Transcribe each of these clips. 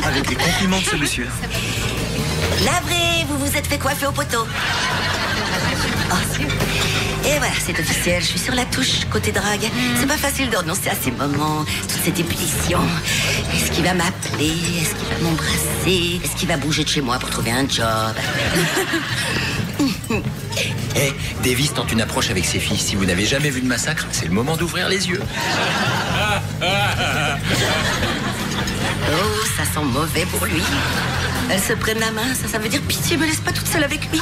Avec les compliments de ce monsieur. La vraie, vous vous êtes fait coiffer au poteau. Oh. Et voilà, c'est officiel, je suis sur la touche côté drague. C'est pas facile de renoncer à ces moments, toute cette ébullition. Est-ce qu'il va m'appeler? Est-ce qu'il va m'embrasser? Est-ce qu'il va bouger de chez moi pour trouver un job? Hey, Davis tente une approche avec ses filles. Si vous n'avez jamais vu de massacre, c'est le moment d'ouvrir les yeux. Oh, ça sent mauvais pour lui. Elles se prennent la main, ça veut dire pitié, me laisse pas toute seule avec lui.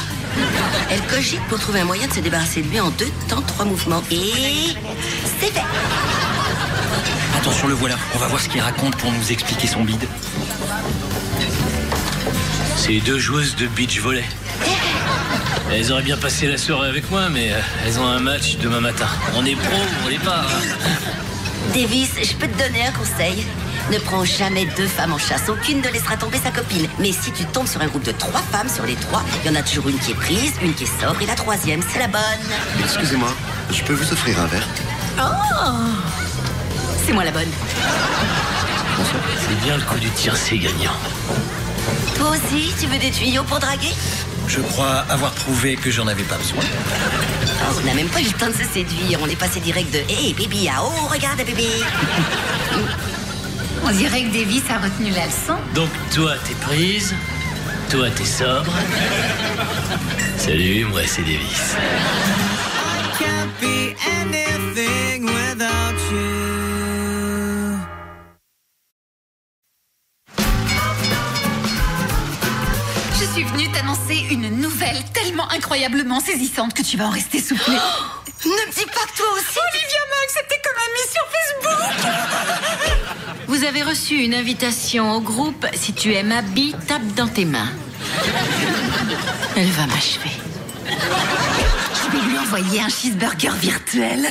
Elle cogite pour trouver un moyen de se débarrasser de lui en 2 temps, 3 mouvements. Et c'est fait. Attention, le voilà. On va voir ce qu'il raconte pour nous expliquer son bide. C'est 2 joueuses de beach volley. Elles auraient bien passé la soirée avec moi, mais elles ont un match demain matin. On est pro ou on l'est pas. Davis, je peux te donner un conseil. Ne prends jamais 2 femmes en chasse. Aucune ne laissera tomber sa copine. Mais si tu tombes sur un groupe de 3 femmes, sur les 3, il y en a toujours une qui est prise, une qui est sobre et la 3e, c'est la bonne. Excusez-moi, je peux vous offrir un verre? Oh, c'est moi la bonne. C'est bien le coup du tiercé gagnant. Toi aussi, tu veux des tuyaux pour draguer? Je crois avoir prouvé que j'en avais pas besoin. Oh, on n'a même pas eu le temps de se séduire. On est passé direct de « Hey, baby, ah, oh, regarde, bébé !» On dirait que Davis a retenu la leçon. Donc toi t'es prise, toi t'es sobre. Salut, moi c'est Davis. Can't be anything without you. Je suis venue t'annoncer une nouvelle tellement incroyablement saisissante que tu vas en rester soufflé. Ne me dis pas que toi aussi... Olivia m'a accepté comme amie sur Facebook. Vous avez reçu une invitation au groupe. Si tu aimes Abby, tape dans tes mains. Elle va m'achever. Je vais lui envoyer un cheeseburger virtuel.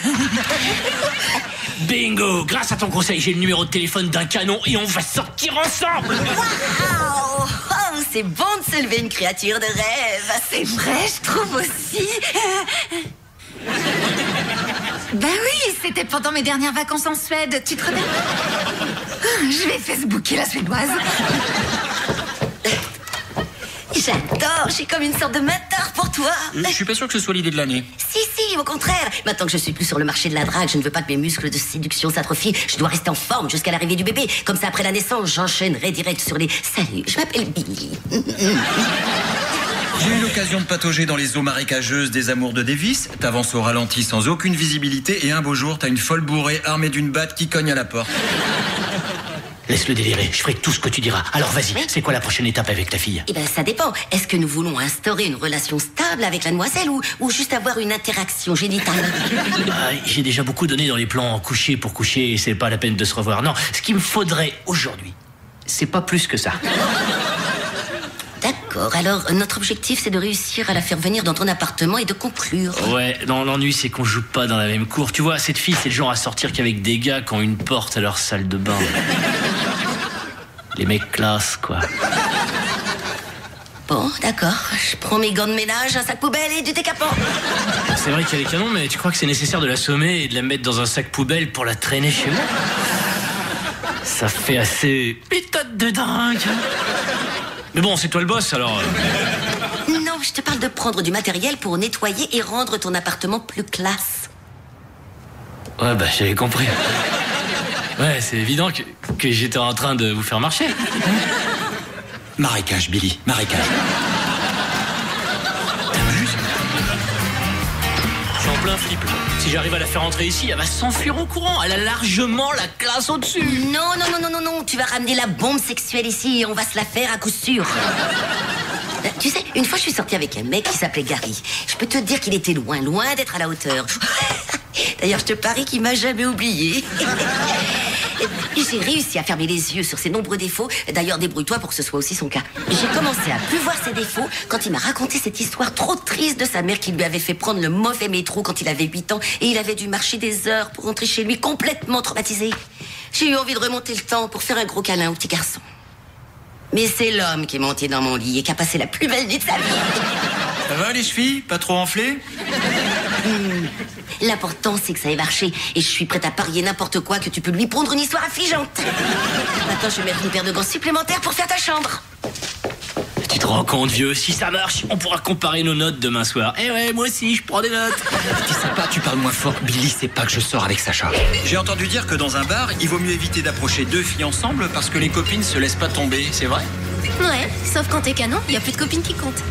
Bingo! Grâce à ton conseil, j'ai le numéro de téléphone d'un canon et on va sortir ensemble! Waouh! Oh, c'est bon de se lever une créature de rêve. C'est vrai, je trouve aussi. Ben oui, c'était pendant mes dernières vacances en Suède, tu te rappelles? Je vais Facebooker la Suédoise. J'adore, j'ai comme une sorte de mentor pour toi. Je suis pas sûr que ce soit l'idée de l'année. Si, au contraire. Maintenant que je suis plus sur le marché de la drague, je ne veux pas que mes muscles de séduction s'atrophient. Je dois rester en forme jusqu'à l'arrivée du bébé. Comme ça, après la naissance, j'enchaînerai direct sur les... Salut, je m'appelle Billy. J'ai eu l'occasion de patauger dans les eaux marécageuses des amours de Davis. T'avances au ralenti sans aucune visibilité et un beau jour, t'as une folle bourrée armée d'une batte qui cogne à la porte. Laisse-le délirer, je ferai tout ce que tu diras. Alors vas-y, c'est quoi la prochaine étape avec ta fille? Eh ben, ça dépend. Est-ce que nous voulons instaurer une relation stable avec la demoiselle ou juste avoir une interaction génitale? J'ai déjà beaucoup donné dans les plans coucher pour coucher, c'est pas la peine de se revoir. Non, ce qu'il me faudrait aujourd'hui, c'est pas plus que ça. D'accord, alors notre objectif c'est de réussir à la faire venir dans ton appartement et de conclure. Ouais, non, l'ennui c'est qu'on joue pas dans la même cour. Tu vois, cette fille c'est le genre à sortir qu'avec des gars qui ont une porte à leur salle de bain. Les mecs classe, quoi. Bon, d'accord, je prends mes gants de ménage, un sac poubelle et du décapant. C'est vrai qu'il y a les canons, mais tu crois que c'est nécessaire de l'assommer et de la mettre dans un sac poubelle pour la traîner chez moi? Ça fait assez méthode de dingue. Mais bon, c'est toi le boss, alors... Non, je te parle de prendre du matériel pour nettoyer et rendre ton appartement plus classe. Ouais, bah, j'avais compris. Ouais, c'est évident que j'étais en train de vous faire marcher. Marécage, Billy, marécage. T'amuses? Je suis en plein flip. Si j'arrive à la faire entrer ici, elle va s'enfuir au courant. Elle a largement la classe au-dessus. Non, tu vas ramener la bombe sexuelle ici et on va se la faire à coup sûr. Tu sais, une fois je suis sortie avec un mec qui s'appelait Gary. Je peux te dire qu'il était loin d'être à la hauteur. D'ailleurs, je te parie qu'il m'a jamais oublié. J'ai réussi à fermer les yeux sur ses nombreux défauts. D'ailleurs, débrouille-toi pour que ce soit aussi son cas. J'ai commencé à plus voir ses défauts quand il m'a raconté cette histoire trop triste de sa mère qui lui avait fait prendre le mauvais métro quand il avait 8 ans et il avait dû marcher des heures pour rentrer chez lui complètement traumatisé. J'ai eu envie de remonter le temps pour faire un gros câlin au petit garçon. Mais c'est l'homme qui est monté dans mon lit et qui a passé la plus belle nuit de sa vie. Ça va les chevilles? Pas trop enflées? L'important, c'est que ça ait marché. Et je suis prête à parier n'importe quoi que tu peux lui pondre une histoire affligeante. Maintenant, je vais mettre une paire de gants supplémentaires pour faire ta chambre. Tu te rends compte, vieux, si ça marche, on pourra comparer nos notes demain soir. Eh ouais, moi aussi, je prends des notes. Dis sympa, tu parles moins fort. Billy sait pas que je sors avec Sacha. J'ai entendu dire que dans un bar, il vaut mieux éviter d'approcher 2 filles ensemble parce que les copines se laissent pas tomber, c'est vrai? Ouais, sauf quand t'es canon, y a plus de copines qui comptent.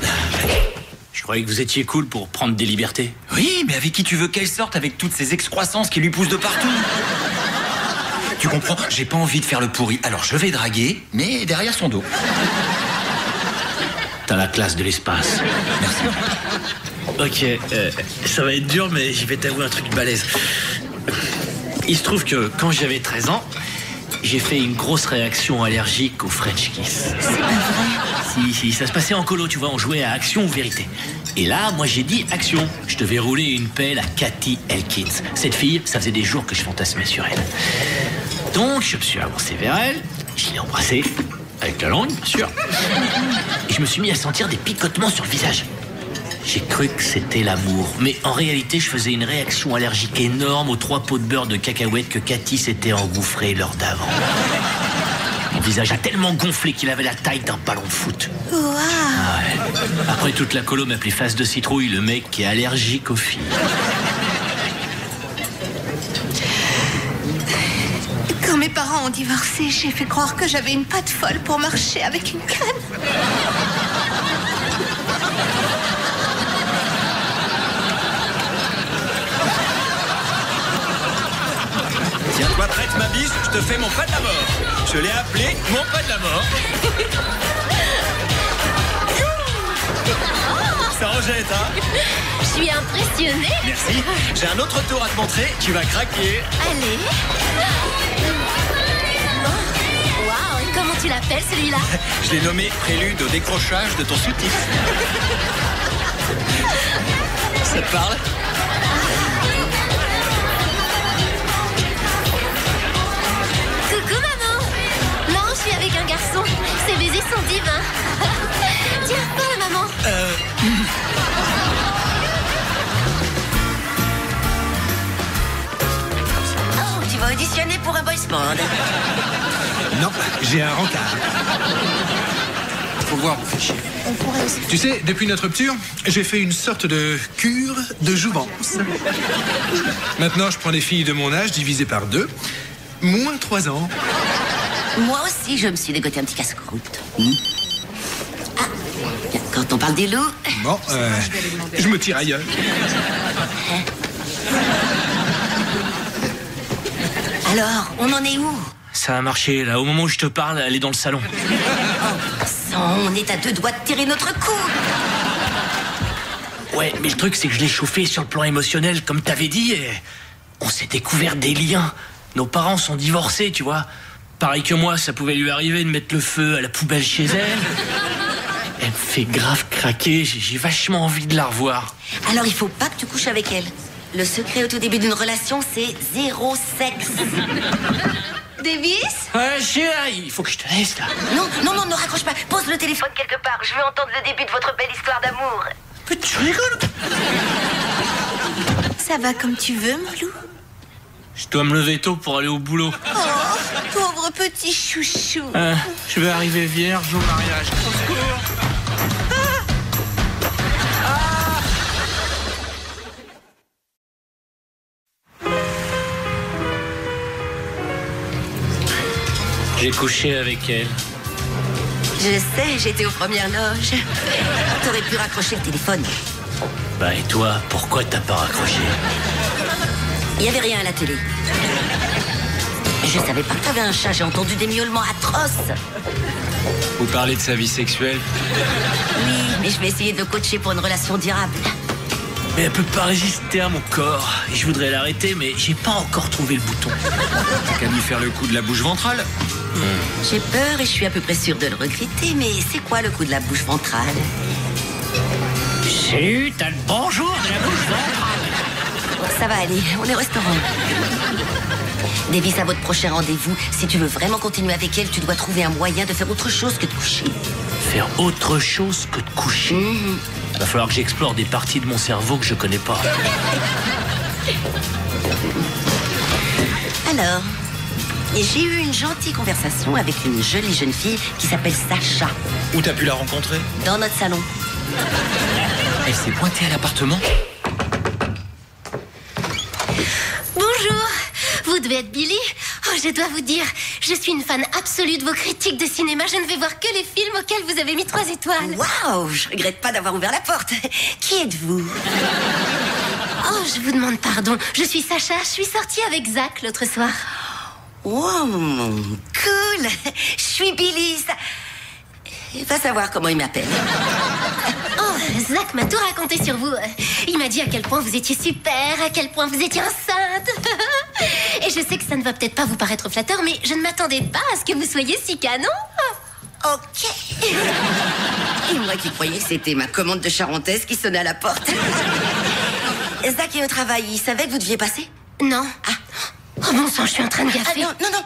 Je croyais que vous étiez cool pour prendre des libertés. Oui, mais avec qui tu veux qu'elle sorte avec toutes ces excroissances qui lui poussent de partout? Tu comprends? J'ai pas envie de faire le pourri, alors je vais draguer, mais derrière son dos. T'as la classe de l'espace. Merci. Ok, ça va être dur, mais je vais t'avouer un truc balèze. Il se trouve que quand j'avais 13 ans, j'ai fait une grosse réaction allergique au French Kiss. C'est pas vrai. Si, ça se passait en colo, tu vois, on jouait à action ou vérité. Et là, moi j'ai dit action. Je devais rouler une pelle à Cathy Elkins. Cette fille, ça faisait des jours que je fantasmais sur elle. Donc, je me suis avancé vers elle, je l'ai embrassée, avec la langue, bien sûr. Et je me suis mis à sentir des picotements sur le visage. J'ai cru que c'était l'amour. Mais en réalité, je faisais une réaction allergique énorme aux 3 pots de beurre de cacahuètes que Cathy s'était engouffré l'heure d'avant. Mon visage a tellement gonflé qu'il avait la taille d'un ballon de foot. Waouh. Ah ouais. Après, toute la colo m'appelait face de citrouille, le mec qui est allergique aux filles. Quand mes parents ont divorcé, j'ai fait croire que j'avais une patte folle pour marcher avec une canne. Tiens-toi prête, ma biche, je te fais mon pas de la mort. Je l'ai appelé mon pas de la mort. Ça en jette, hein? Je suis impressionnée. Merci. J'ai un autre tour à te montrer, tu vas craquer. Allez. Waouh, et comment tu l'appelles celui-là? Je l'ai nommé prélude au décrochage de ton soutif. Ça te parle? Coucou maman. Non, je suis avec un garçon. Ses baisers sont divins. Tiens, parle maman. Oh, tu vas auditionner pour un boys band. Non, j'ai un rencard. Faut voir, vous faites chier. Tu sais, depuis notre rupture, j'ai fait une sorte de cure de jouvence. Maintenant, je prends des filles de mon âge divisé par 2, moins 3 ans. Moi aussi, je me suis dégoté un petit casse-croûte. Ah, quand on parle des loups... Bon, je me tire ailleurs. Alors, on en est où? Ça a marché, là. Au moment où je te parle, elle est dans le salon. On est à 2 doigts de tirer notre coup. Ouais, mais le truc, c'est que je l'ai chauffé sur le plan émotionnel, comme t'avais dit, et on s'est découvert des liens. Nos parents sont divorcés, tu vois. Pareil que moi, ça pouvait lui arriver de mettre le feu à la poubelle chez elle. Elle me fait grave craquer, j'ai vachement envie de la revoir. Alors, il faut pas que tu couches avec elle. Le secret au tout début d'une relation, c'est 0 sexe. Davis? Ouais, chérie, il faut que je te laisse, là. Non, ne raccroche pas. Pose le téléphone quelque part. Je veux entendre le début de votre belle histoire d'amour. Mais tu rigoles? Ça va comme tu veux, Molou? Je dois me lever tôt pour aller au boulot. Oh, pauvre petit chouchou. Je vais arriver vierge au mariage. Au secours. J'ai couché avec elle. Je sais, j'étais aux premières loges. T'aurais pu raccrocher le téléphone. Bah et toi, pourquoi t'as pas raccroché? Il y avait rien à la télé. Je savais pas que t'avais un chat, j'ai entendu des miaulements atroces. Vous parlez de sa vie sexuelle? Oui, mais je vais essayer de le coacher pour une relation durable. Mais elle peut pas résister à mon corps. Et je voudrais l'arrêter, mais j'ai pas encore trouvé le bouton. T'as qu'à lui faire le coup de la bouche ventrale. J'ai peur et je suis à peu près sûre de le regretter, mais c'est quoi le coup de la bouche ventrale? Salut, t'as le bonjour de la bouche ventrale. Ça va aller, on est au restaurant. Davis, à votre prochain rendez-vous, si tu veux vraiment continuer avec elle, tu dois trouver un moyen de faire autre chose que de coucher. Faire autre chose que de coucher. Va falloir que j'explore des parties de mon cerveau que je connais pas. Alors, j'ai eu une gentille conversation avec une jolie jeune fille qui s'appelle Sacha, Où t'as pu la rencontrer? dans notre salon. Elle s'est pointée à l'appartement. Bonjour, vous devez être Billy. Oh, je dois vous dire, je suis une fan absolue de vos critiques de cinéma. Je ne vais voir que les films auxquels vous avez mis 3 étoiles. Waouh, je regrette pas d'avoir ouvert la porte. Qui êtes-vous? Oh, je vous demande pardon. Je suis Sacha, je suis sortie avec Zach l'autre soir. Wow, cool. Je suis Billy. Il va savoir comment il m'appelle. Oh, Zach m'a tout raconté sur vous. Il m'a dit à quel point vous étiez super, à quel point vous étiez enceinte. Et je sais que ça ne va peut-être pas vous paraître flatteur, mais je ne m'attendais pas à ce que vous soyez si canon. Ok. Et moi qui croyais que c'était ma commande de charentaise qui sonnait à la porte. Zach est au travail, il savait que vous deviez passer? Non. Ah. Oh bon sang, je suis en train de Ah gaffer. non, non, non.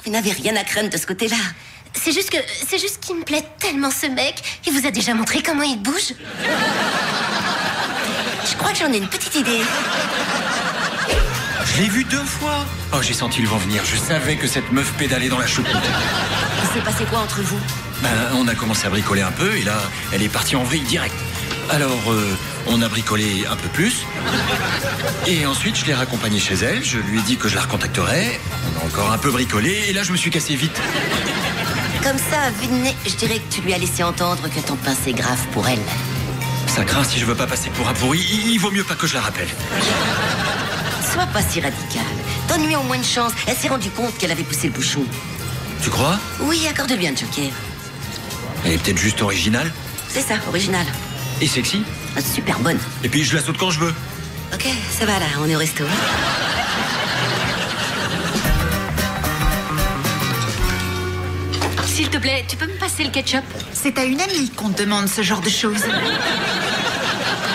Vous n'avez rien à craindre de ce côté-là. C'est juste qu'il me plaît tellement ce mec. Il vous a déjà montré comment il bouge. Je crois que j'en ai une petite idée. Je l'ai vu 2 fois. Oh, j'ai senti le vent venir. Je savais que cette meuf pédalait dans la choucroute. Il s'est passé quoi entre vous? Ben, on a commencé à bricoler un peu et là, elle est partie en vrille direct. Alors, on a bricolé un peu plus. Et ensuite, je l'ai raccompagnée chez elle. Je lui ai dit que je la recontacterais. On a encore un peu bricolé et là, je me suis cassé vite. Comme ça, à vue de nez, je dirais que tu lui as laissé entendre que ton pain c'est grave pour elle. Ça craint, si je veux pas passer pour un pourri, il vaut mieux pas que je la rappelle. Sois pas si radical. Donne-lui au moins une chance. Elle s'est rendue compte qu'elle avait poussé le bouchon. Tu crois? Oui, accorde-lui un joker. Elle est peut-être juste originale. C'est ça, original. Et sexy. Super bonne. Et puis, je la saute quand je veux. Ok, ça va là, on est au resto. S'il te plaît, tu peux me passer le ketchup? C'est à une amie qu'on te demande ce genre de choses.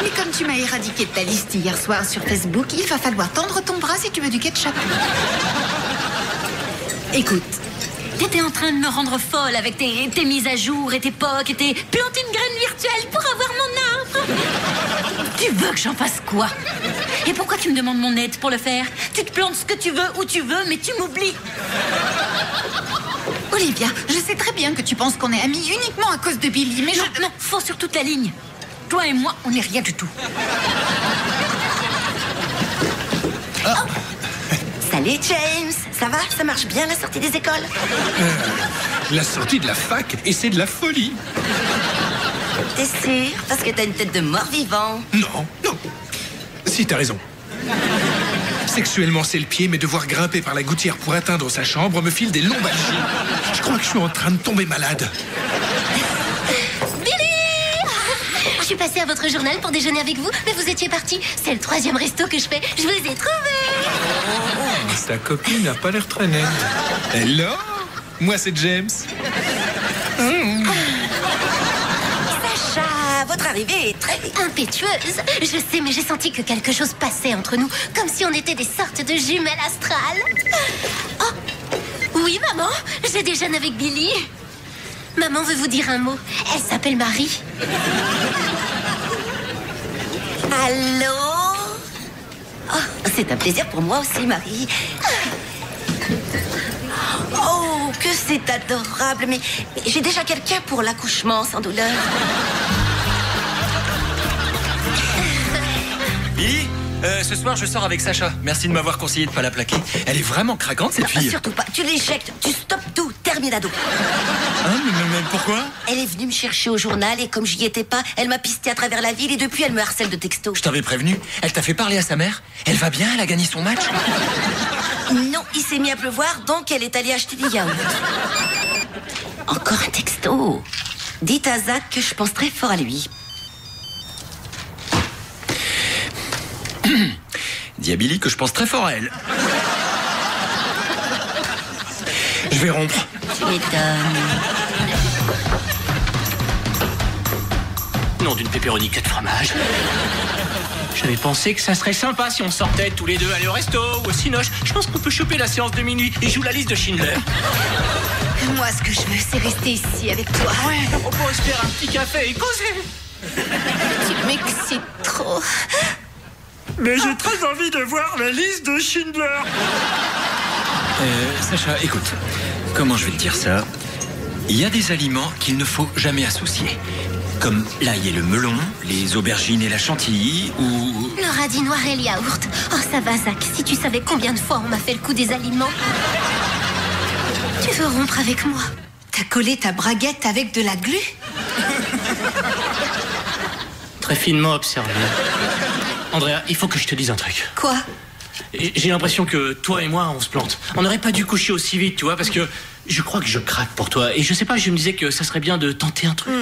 Mais comme tu m'as éradiqué de ta liste hier soir sur Facebook, il va falloir tendre ton bras si tu veux du ketchup. Écoute, t'étais en train de me rendre folle avec tes mises à jour et tes POC et tes planter une graine virtuelle pour avoir mon arbre. Tu veux que j'en fasse quoi? Et pourquoi tu me demandes mon aide pour le faire? Tu te plantes ce que tu veux, où tu veux, mais tu m'oublies. Olivia, je sais très bien que tu penses qu'on est amis uniquement à cause de Billy, mais Non, faux sur toute la ligne. Toi et moi, on n'est rien du tout. Salut James, ça va? Ça marche bien la sortie des écoles? La sortie de la fac, et c'est de la folie. T'es sûr? Parce que t'as une tête de mort-vivant. Non, non. Si, t'as raison. Sexuellement, c'est le pied, mais devoir grimper par la gouttière pour atteindre sa chambre me file des lombalgies. Je crois que je suis en train de tomber malade. Je suis passée à votre journal pour déjeuner avec vous, mais vous étiez parti. C'est le 3e resto que je fais. Je vous ai trouvé. Sa copine n'a pas l'air très nette. Hello? Moi, c'est James. Sacha, votre arrivée est très... Impétueuse. Je sais, mais j'ai senti que quelque chose passait entre nous, comme si on était des sortes de jumelles astrales. Oh, oui, maman, je déjeune avec Billy. Maman veut vous dire un mot. Elle s'appelle Marie. Allô? Oh, c'est un plaisir pour moi aussi, Marie. Oh, que c'est adorable. Mais j'ai déjà quelqu'un pour l'accouchement sans douleur. Billy, ce soir, je sors avec Sacha. Merci de m'avoir conseillé de pas la plaquer. Elle est vraiment craquante, cette fille. Surtout pas. Tu l'éjectes. Tu stoppes tout. Terminado. Hein, mais pourquoi? Elle est venue me chercher au journal et comme j'y étais pas, elle m'a pisté à travers la ville et depuis, elle me harcèle de textos. Je t'avais prévenu. Elle t'a fait parler à sa mère? Elle va bien? Elle a gagné son match? Non, il s'est mis à pleuvoir, donc elle est allée acheter des yaourts. Encore un texto. Dites à Zach que je pense très fort à lui. Dis à Billy que je pense très fort à elle. Je vais rompre. Tu m'étonnes. Nom d'une pépéronie 4 fromages. J'avais pensé que ça serait sympa si on sortait tous les deux aller au resto ou au cinoche. Je pense qu'on peut choper la séance de minuit et joue la liste de Schindler. Moi, ce que je veux, c'est rester ici avec toi. Ouais, on pourrait se faire un petit café et causer. Tu m'excites trop. Mais j'ai très envie de voir la liste de Schindler. Sacha, écoute, comment je vais te dire ça? Il y a des aliments qu'il ne faut jamais associer. Comme l'ail et le melon, les aubergines et la chantilly, ou... Le radis noir et le yaourt. Oh, ça va, Zach. Si tu savais combien de fois on m'a fait le coup des aliments. Tu veux rompre avec moi? T'as collé ta braguette avec de la glu? Très finement observé. Andrea, il faut que je te dise un truc. Quoi? J'ai l'impression que toi et moi, on se plante. On n'aurait pas dû coucher aussi vite, tu vois, parce que je crois que je craque pour toi. Et je sais pas, je me disais que ça serait bien de tenter un truc.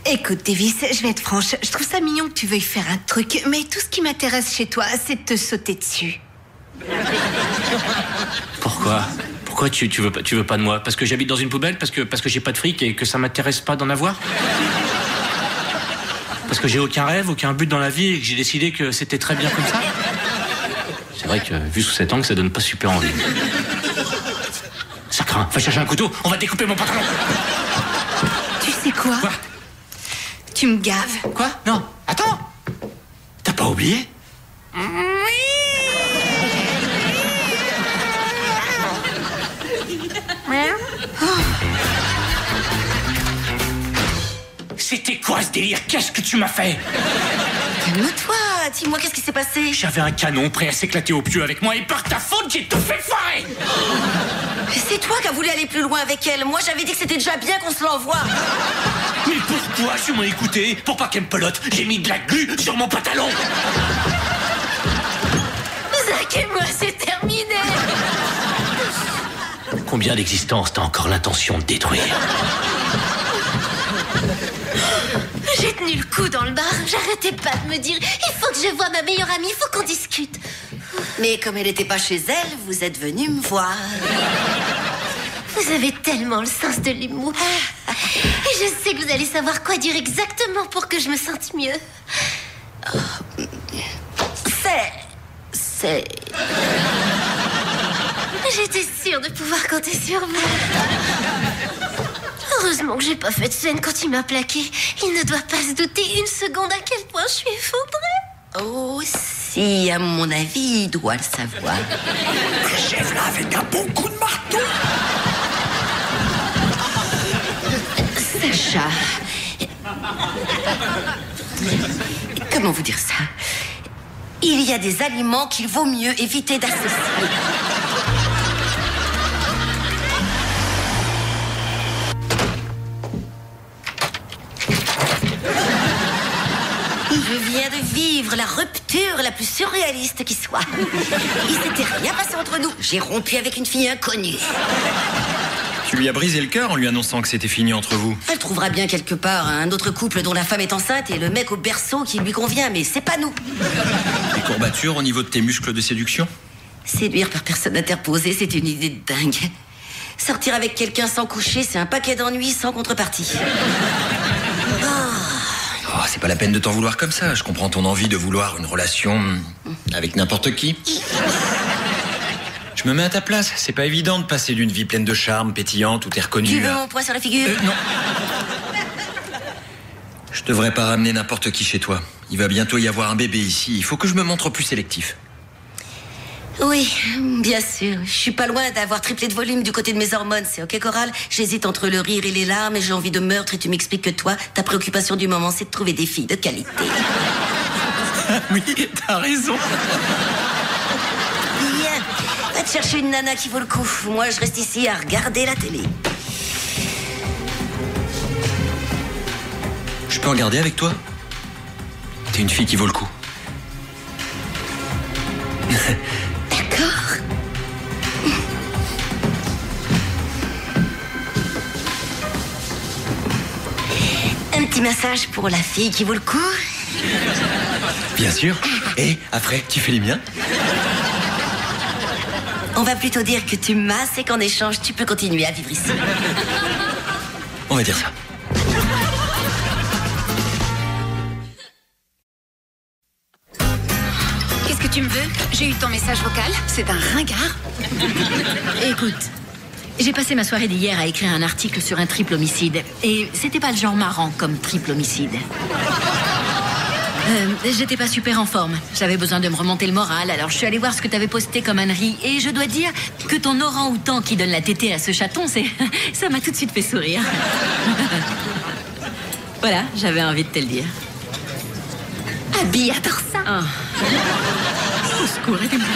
Écoute, Davis, je vais être franche. Je trouve ça mignon que tu veuilles faire un truc, mais tout ce qui m'intéresse chez toi, c'est de te sauter dessus. Pourquoi? Pourquoi tu veux pas de moi? Parce que j'habite dans une poubelle? Parce que j'ai pas de fric et que ça m'intéresse pas d'en avoir? Parce que j'ai aucun rêve, aucun but dans la vie et que j'ai décidé que c'était très bien comme ça? C'est vrai que, vu sous cet angle, ça donne pas super envie. Ça craint. Va chercher un couteau, on va découper mon pantalon. Tu sais quoi? Quoi? Tu me gaves. Quoi? Non, attends. T'as pas oublié? C'était quoi ce délire? Qu'est-ce que tu m'as fait? Calme-toi, dis-moi qu'est-ce qui s'est passé? J'avais un canon prêt à s'éclater au pieu avec moi et par ta faute, j'ai tout fait foirer. C'est toi qui as voulu aller plus loin avec elle. Moi, j'avais dit que c'était déjà bien qu'on se l'envoie. Mais pourquoi tu m'as écouté? Pour pas qu'elle me pelote, j'ai mis de la glu sur mon pantalon. Zach et moi, c'est terminé. Combien d'existences t'as encore l'intention de détruire? J'ai tenu le coup dans le bar. J'arrêtais pas de me dire, il faut que je voie ma meilleure amie, il faut qu'on discute. Mais comme elle n'était pas chez elle, vous êtes venu me voir. Vous avez tellement le sens de l'humour. Et je sais que vous allez savoir quoi dire exactement pour que je me sente mieux. C'est... J'étais sûre de pouvoir compter sur vous. Heureusement que j'ai pas fait de scène quand il m'a plaqué. Il ne doit pas se douter une seconde à quel point je suis effondrée. Oh, si, à mon avis, il doit le savoir. Achève-la avec un bon coup de marteau. Sacha... Comment vous dire ça? Il y a des aliments qu'il vaut mieux éviter d'associer. Je viens de vivre la rupture la plus surréaliste qui soit. Il s'était rien passé entre nous. J'ai rompu avec une fille inconnue. Tu lui as brisé le cœur en lui annonçant que c'était fini entre vous. Elle trouvera bien quelque part un autre couple dont la femme est enceinte et le mec au berceau qui lui convient, mais c'est pas nous. Des courbatures au niveau de tes muscles de séduction? Séduire par personne interposée, c'est une idée de dingue. Sortir avec quelqu'un sans coucher, c'est un paquet d'ennuis sans contrepartie. Oh, c'est pas la peine de t'en vouloir comme ça. Je comprends ton envie de vouloir une relation avec n'importe qui. Je me mets à ta place. C'est pas évident de passer d'une vie pleine de charme, pétillante, où t'es reconnu. Tu veux mon poing sur la figure? Non. Je devrais pas ramener n'importe qui chez toi. Il va bientôt y avoir un bébé ici. Il faut que je me montre plus sélectif. Oui, bien sûr. Je suis pas loin d'avoir triplé de volume du côté de mes hormones. C'est ok, Coral? J'hésite entre le rire et les larmes et j'ai envie de meurtre et tu m'expliques que toi, ta préoccupation du moment, c'est de trouver des filles de qualité. Oui, t'as raison. Bien. Va te chercher une nana qui vaut le coup. Moi, je reste ici à regarder la télé. Je peux regarder avec toi? T'es une fille qui vaut le coup. D'accord. Un petit massage pour la fille qui vaut le coup? Bien sûr. Et après, tu fais les miens? On va plutôt dire que tu masses et qu'en échange, tu peux continuer à vivre ici. On va dire ça. Qu'est-ce que tu me veux? J'ai eu ton message vocal. C'est un ringard. Écoute, j'ai passé ma soirée d'hier à écrire un article sur un triple homicide. Et c'était pas le genre marrant comme triple homicide. J'étais pas super en forme. J'avais besoin de me remonter le moral, alors je suis allée voir ce que t'avais posté comme ânerie. Et je dois dire que ton orang-outan qui donne la tétée à ce chaton, ça m'a tout de suite fait sourire. Voilà, j'avais envie de te le dire. Abby adore ça. Oh. Au secours, aidez-moi.